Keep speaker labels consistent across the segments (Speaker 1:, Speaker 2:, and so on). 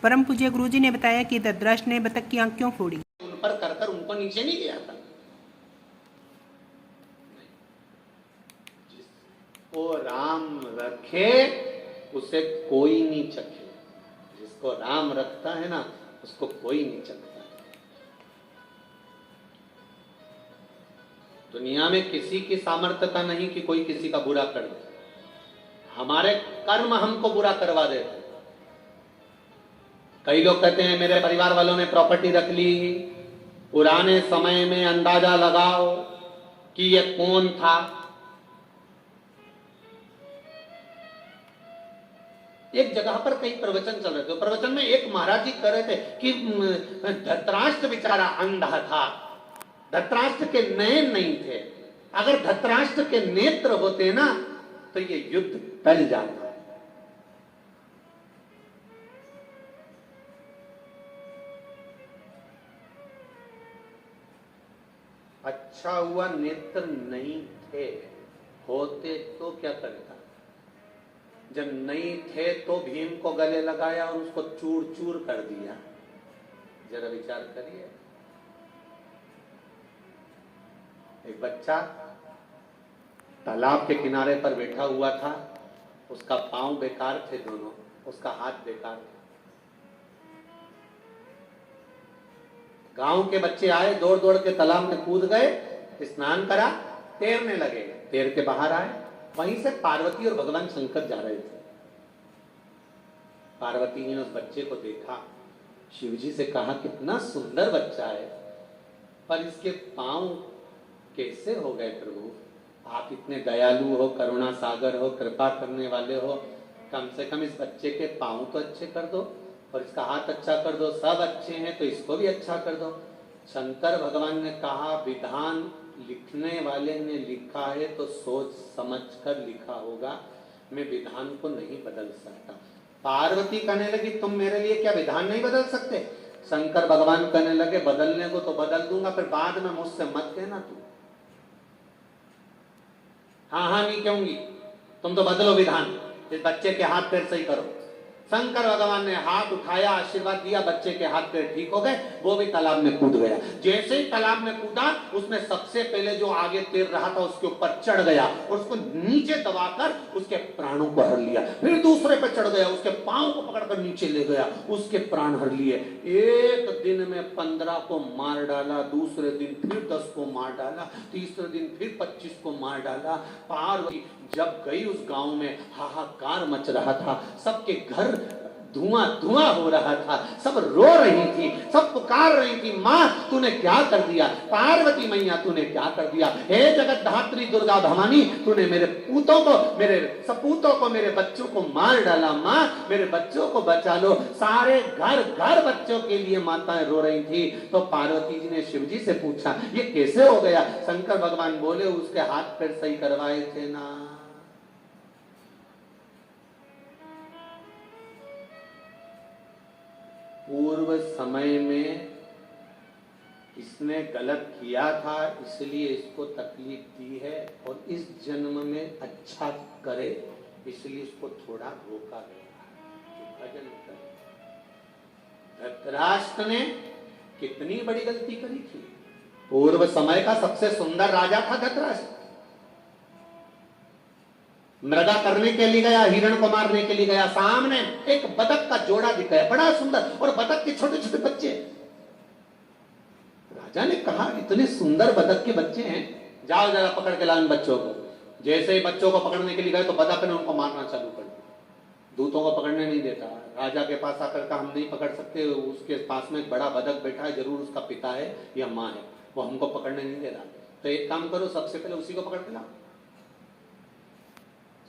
Speaker 1: परम पूज्य गुरुजी ने बताया कि धृतराष्ट्र ने बतख की आंख क्यों फोड़ी।
Speaker 2: उन पर कर उनको नीचे नहीं गया था। जिसको राम रखे उसे कोई नहीं चखे, जिसको राम रखता है ना उसको कोई नहीं चखता। दुनिया में किसी की सामर्थ्यता नहीं कि कोई किसी का बुरा कर दे। हमारे कर्म हमको बुरा करवा देते। कई लोग कहते हैं मेरे परिवार वालों ने प्रॉपर्टी रख ली, पुराने समय में अंदाजा लगाओ कि ये कौन था। एक जगह पर कई प्रवचन चल रहे थे, प्रवचन में एक महाराज जी कह रहे थे कि धृतराष्ट्र बेचारा अंधा था, धृतराष्ट्र के नयन नहीं थे, अगर धृतराष्ट्र के नेत्र होते ना तो ये युद्ध टल जाता। अच्छा हुआ नेत्र नहीं थे, होते तो क्या करता। जब नहीं थे तो भीम को गले लगाया और उसको चूर चूर कर दिया। जरा विचार करिए। एक बच्चा तालाब के किनारे पर बैठा हुआ था, उसका पांव बेकार थे दोनों, उसका हाथ बेकार था। गांव के बच्चे आए, दौड़ दौड़ के तालाब में कूद गए, स्नान करा, तैरने लगे, तैर के बाहर आए। वहीं से पार्वती और भगवान शंकर जा रहे थे। पार्वती ने उस बच्चे को देखा, शिवजी से कहा कितना सुंदर बच्चा है, पर इसके पांव कैसे हो गए प्रभु? आप इतने दयालु हो, करुणा सागर हो, कृपा करने वाले हो, कम से कम इस बच्चे के पांव तो अच्छे कर दो और इसका हाथ अच्छा कर दो। सब अच्छे हैं तो इसको भी अच्छा कर दो। शंकर भगवान ने कहा विधान लिखने वाले ने लिखा है तो सोच समझ कर लिखा होगा, मैं विधान को नहीं बदल सकता। पार्वती कहने लगी तुम मेरे लिए क्या विधान नहीं बदल सकते? शंकर भगवान कहने लगे बदलने को तो बदल दूंगा, फिर बाद में मुझसे मत कहना तू। हाँ नहीं कहूंगी, तुम तो बदलो विधान, इस बच्चे के हाथ पैर सही करो। शंकर भगवान ने हाथ उठाया, आशीर्वाद दिया, बच्चे के हाथ पैर ठीक हो गए, वो भी तालाब में कूद गया। जैसे ही तालाब में कूदा, उसमें सबसे पहले जो आगे तैर रहा था उसके ऊपर चढ़ गया और उसको नीचे दबाकर उसके प्राणों को हर लिया। फिर दूसरे पे चढ़ गया, उसके पांव को पकड़कर नीचे ले गया, उसके प्राण हर लिए। एक दिन में 15 को मार डाला, दूसरे दिन फिर 10 को मार डाला, तीसरे दिन फिर 25 को मार डाला। पार्वती जब गई उस गांव में हाहाकार मच रहा था, सबके घर धुआं धुआं हो रहा था, सब रो रही थी, सब पुकार रही थी मां तूने क्या कर दिया, पार्वती मैया तूने क्या कर दिया, हे जगत धात्री दुर्गा भवानी तूने मेरे पूतों को, मेरे सपूतों को, मेरे बच्चों को मार डाला, मां मेरे बच्चों को बचा लो। सारे घर घर बच्चों के लिए माताएं रो रही थी। तो पार्वती जी ने शिवजी से पूछा ये कैसे हो गया? शंकर भगवान बोले उसके हाथ पैर सही करवाए थे ना। पूर्व समय में इसने गलत किया था इसलिए इसको तकलीफ दी है, और इस जन्म में अच्छा करे इसलिए इसको थोड़ा रोका गया। भजन करे। धृतराष्ट्र ने कितनी बड़ी गलती करी थी। पूर्व समय का सबसे सुंदर राजा था धृतराष्ट्र। मृगा करने के लिए गया, हिरण को मारने के लिए गया, सामने एक बतख का जोड़ा दिखाया बड़ा सुंदर, और बतख के छोटे छोटे बच्चे। राजा ने कहा इतने सुंदर बतख के बच्चे हैं, जाओ जरा पकड़ के लाओ इन बच्चों को। जैसे ही बच्चों को पकड़ने के लिए गए तो बतख ने उनको मारना चालू कर दिया। दूतों को पकड़ने नहीं देता। राजा के पास आकर कहा हम नहीं पकड़ सकते, उसके पास में एक बड़ा बतख बैठा है, जरूर उसका पिता है या माँ है, वो हमको पकड़ने नहीं दे रहा। तो एक काम करो, सबसे पहले उसी को पकड़ के लाओ।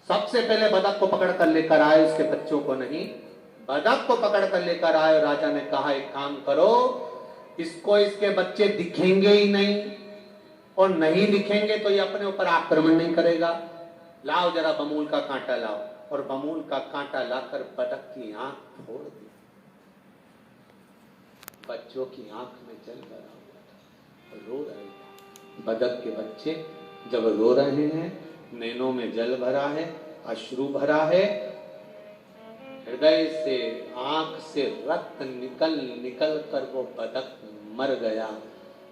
Speaker 2: सबसे पहले बतख को पकड़ कर लेकर आए, उसके बच्चों को नहीं, बतख को पकड़ कर लेकर आए। राजा ने कहा एक काम करो, इसको इसके बच्चे दिखेंगे ही नहीं, और नहीं दिखेंगे तो ये अपने ऊपर आक्रमण नहीं करेगा। लाओ जरा बमूल का कांटा लाओ, और बमूल का कांटा लाकर बतख की आंख फोड़ दी। बच्चों की आंख में जल भरा हुआ था, रो रहे थे। बतख के बच्चे जब रो रहे हैं, नैनों में जल भरा है, अश्रु भरा है, हृदय से आंख से रक्त निकल निकल कर वो बतख मर गया।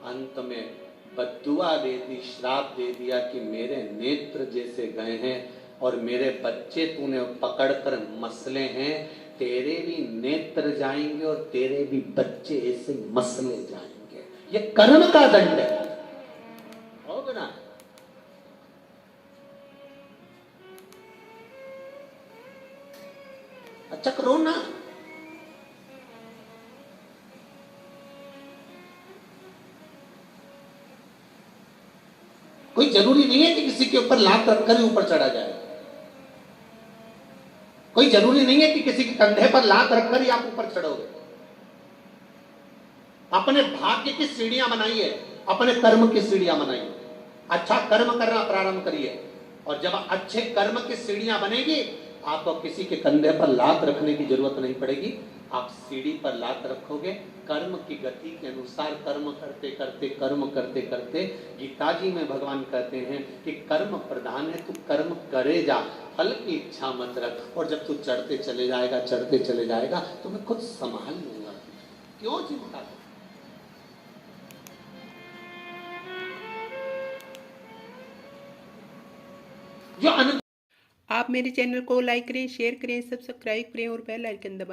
Speaker 2: अंत में बद्दुआ दे दी, श्राप दे दिया कि मेरे नेत्र जैसे गए हैं और मेरे बच्चे तूने पकड़कर मसले हैं, तेरे भी नेत्र जाएंगे और तेरे भी बच्चे ऐसे मसले जाएंगे। ये कर्म का दंड है। होगा ना? अच्छा करो ना। कोई जरूरी नहीं है कि किसी के ऊपर लात रखकर ही ऊपर चढ़ा जाए। कोई जरूरी नहीं है कि किसी के कंधे पर लात रखकर ही आप ऊपर चढ़ोगे। अपने भाग्य की सीढ़ियां बनाइए, अपने कर्म की सीढ़ियां बनाइए। अच्छा कर्म करना प्रारंभ करिए और जब अच्छे कर्म की सीढ़ियां बनेगी, आपको किसी के कंधे पर लात रखने की जरूरत नहीं पड़ेगी। आप सीढ़ी पर लात रखोगे, कर्म की गति के अनुसार कर्म करते करते कर्म करते करते। गीता जी में भगवान कहते हैं कि कर्म प्रधान है, तू कर्म करे जा, फल की इच्छा मत रख। और जब तू चढ़ते चले जाएगा तो मैं खुद संभाल लूंगा। क्यों चिंता? जो
Speaker 1: आप मेरे चैनल को लाइक करें, शेयर करें, सब्सक्राइब करें और बेल आइकन दबाएं।